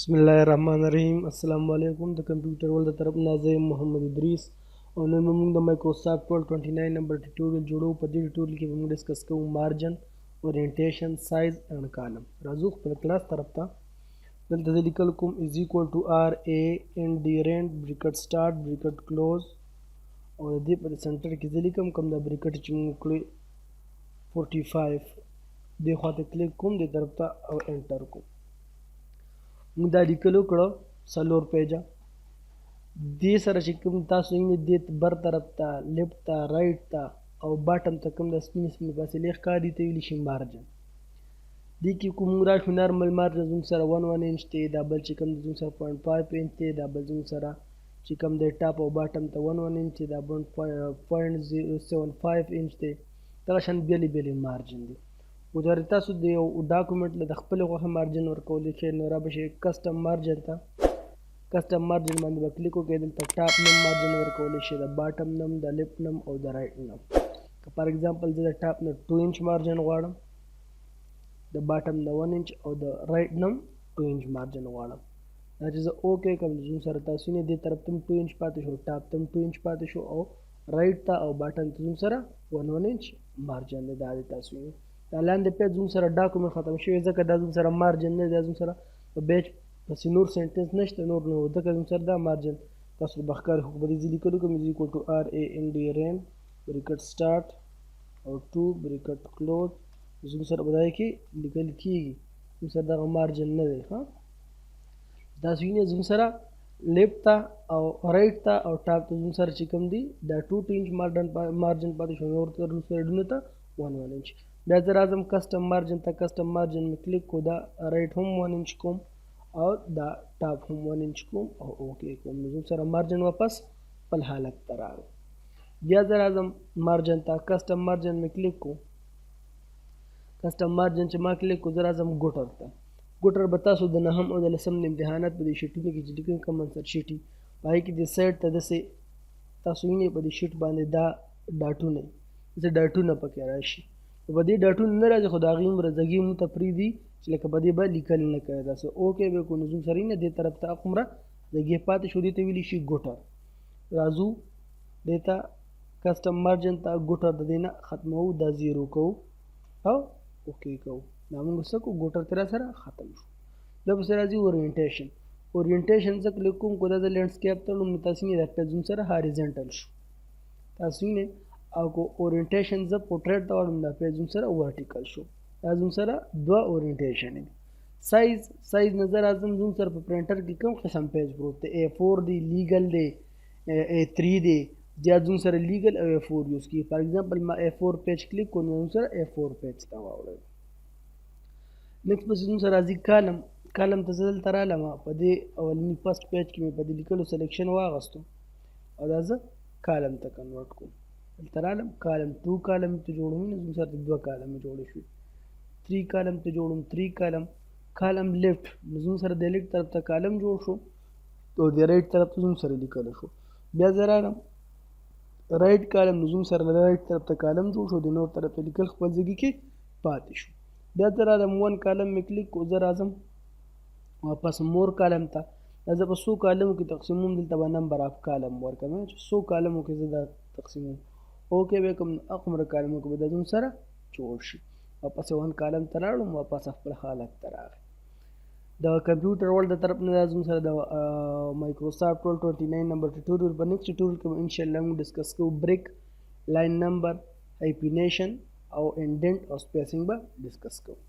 बिस्मिल्लाहिर्रहमानिर्रहीम अस्सलाम वालेकुम द कंप्यूटर वर्ल्ड द तरफ नाज़िम मोहम्मद इदरीस और नन موږ د مایکروسافټ ورډ 29 نمبر ټیوټوریال جوړو. په دې ټیوټوریال کې موږ ډسکس کوو مارجن، اورینټیشن، سایز اینڈ کالم. راځو خپل کلاس طرف ته. دلته زه لیکل کوم از ایکوال ټو آر ا ان ډي رینډ بریکټ سٹارټ بریکټ کلوز، او د دې په سنټر کې زه لیکم کوم د بریکټ چې موږ کړی 45 دې خواته کلیک کوم دې طرف ته او انټر کوم. موږ دا لیکل وکړو څلور پیجه. دې سره چې کوم تاسو یې دې بر طرف ته لیفټ ته رایټ ته او باټم ته کوم د سپین سپین فاصلې ښکاري ته ویلی شي مارجن. دې کې کوم راشو نارمل مارجن زموږ سره 1 انچ دی، دا بل چې کوم زموږ سره 0.5 انچ دی، دا بل زموږ سره چې کوم دی ټاپ او باټم ته 1 انچ دی، دا 0.75 انچ دی. دغه شان بیلې بیلې مارجن دی. وجاره تاسو د یو ډاکومنټ له خپل غوښه مارجن ورکولی شئ، نو را به شئ کسټم مارجن ته. کسټم مارجن باندې به کلیک وکړئ. دلته ټاپ نم مارجن ورکولی شئ، د باټم نم، د لیفټ نم او د رایټ نم. که فار ایگزامپل زه د ټاپ نه 2 انچ مارجن غواړم، د باټم نه 1 انچ او د رایټ نم 2 انچ مارجن غواړم. دا چې زه اوکې کوم زموږ سره تاسو نه دې طرف ته 2 انچ پاتې شو، ټاپ ته 2 انچ پاتې شو او رایټ ته او باټم ته زموږ سره 1 انچ مارجن دی. دا د تاسو دا لاندې پیج زموږ سره ډاکومنټ ختم شوی، ځکه دا زموږ سره مارجن نه دی. دا زموږ سره په پیج پسې نور سنټنس نشته، نور نه، ځکه زموږ سره دا مارجن تاسو به ښکاري. خو به دې زه لیکلو کوم از ایکوال ټو آر ا ان ډي رین بریکټ سټارټ او 2 بریکټ کلوز. زموږ سره به دا کې لیکل کېږي، زموږ سره دغه مارجن نه دی. ښه تاسو وینئ زموږ سره لیفټ ته او رایټ ته او ټاپ ته زموږ سره چې کوم دی دا 2 انچ مارجن پاتې شو، نور سایډونو ته 1 انچ. بیا زه راځم کسټم مارجن ته. کسټم مارجن مې کلیک کو، دا رایټ هم 1 انچ کوم او دا ټاپ هم 1 انچ کوم او اوکې کوم. نو زموږ سره مارجن واپس خپل حالت ته راغی. بیا زه راځم مارجن ته. کسټم مارجن مې کلیک کو. کسټم مارجن چې ما کلیک کو، زه راځم ګوټر ته. ګوټر به تاسو د نهم او د لسم د امتحانات په دې شیټونو کې چې لیکئ کوم انسر شیټ وي، په هغې کې د سایډ ته داسې تاسو وینئ په دې شیټ باندې دا ډاټونه داسې ډاټونه پکې راشي. په دې ډاټونه نه راځي، خو د هغې عمره زګې مونږ ته پرېږدي چې لکه په دې به لیکل نه کوي. داسې اوکې به کړو. نو زموږ سره نه دې طرف ته عمره زګې پاتې شو، دې ته ویلی شي ګوټر. راځو دې ته کسټم مارجن ته ګوټر د دې نه ختموو، دا 0 کوو او اوکې کوو. دا مونږ څه کوو، ګوټر ترې سره ختم شو. بیا پسې راځي اورینټیشن. اورینټیشن زه کلیک کوم، کو دا د لینډسکیپ تړم، نو تاسو یې دا پیج زموږ سره هاریزنټل شو. تاسو یې او کو اورینټیشن زه پورټریټ ته واړم، دا پیج زموږ سره ورټیکل شو. دا زموږ سره دوه اورینټیشن دي. سایز نظر اعظم زموږ سره په پرنټر کې کوم قسم پیج پروت دی، A4 دی، لیګل دی، A3 دی. زیات زموږ سره لیګل او A4 یوز کیږي. فار ایگزامپل ما A4 پیج کلیک کوم، نو زموږ سره A4 پیج ته واوړل. نیکسټ پسې زموږ سره راځي کالم. کالم ته زه دلته رالم، په دې اولني فسټ پیج کې مې په دې لیکلو سلیکشن واغستو او دا زه کالم ته کنورټ کوم. دلته رالم کالم 2 کالم ته جوړوم، نو زموږ سره 2 کالم جوړې شوي. 3 کالم ته جوړوم، 3 کالم. کالم لیفټ، نو زموږ سره د لیفټ طرف ته کالم جوړ شو او د رایټ طرف ته زموږ سره لیکل شو. بیا زه رالم رایټ کالم، نو زموږ سره د رایټ طرف ته کالم جوړ شو، د نور طرف ته لیکل خپل ځای کې پاتې شو. بیا زه رالم 1 کالم مې کلیک کو، زه راځم واپس مور کالم ته. دا زه په 100 کالمو کې تقسیموم، دلته به نمبر آف کالم ورکوم چې 100 کالمو کې زه دا تقسیموم. اوکې به کوم هغومره کالمو کې به دا زموږ سره جوړ شي. واپس 1 کالم ته راوړم، واپس خپل حالت ته راغی. د کمپیوټر ورلډ د طرف نه زموږ سره د مایکروسافټ ورلډ 29 نمبر ټیوټوریال. په نیکسټ ټیوټوریال کې به انشاءالله موږ ډسکس کوو بریک، لاین نمبر، هایپینیشن او انډنټ او سپیسینګ به ډسکس کوو.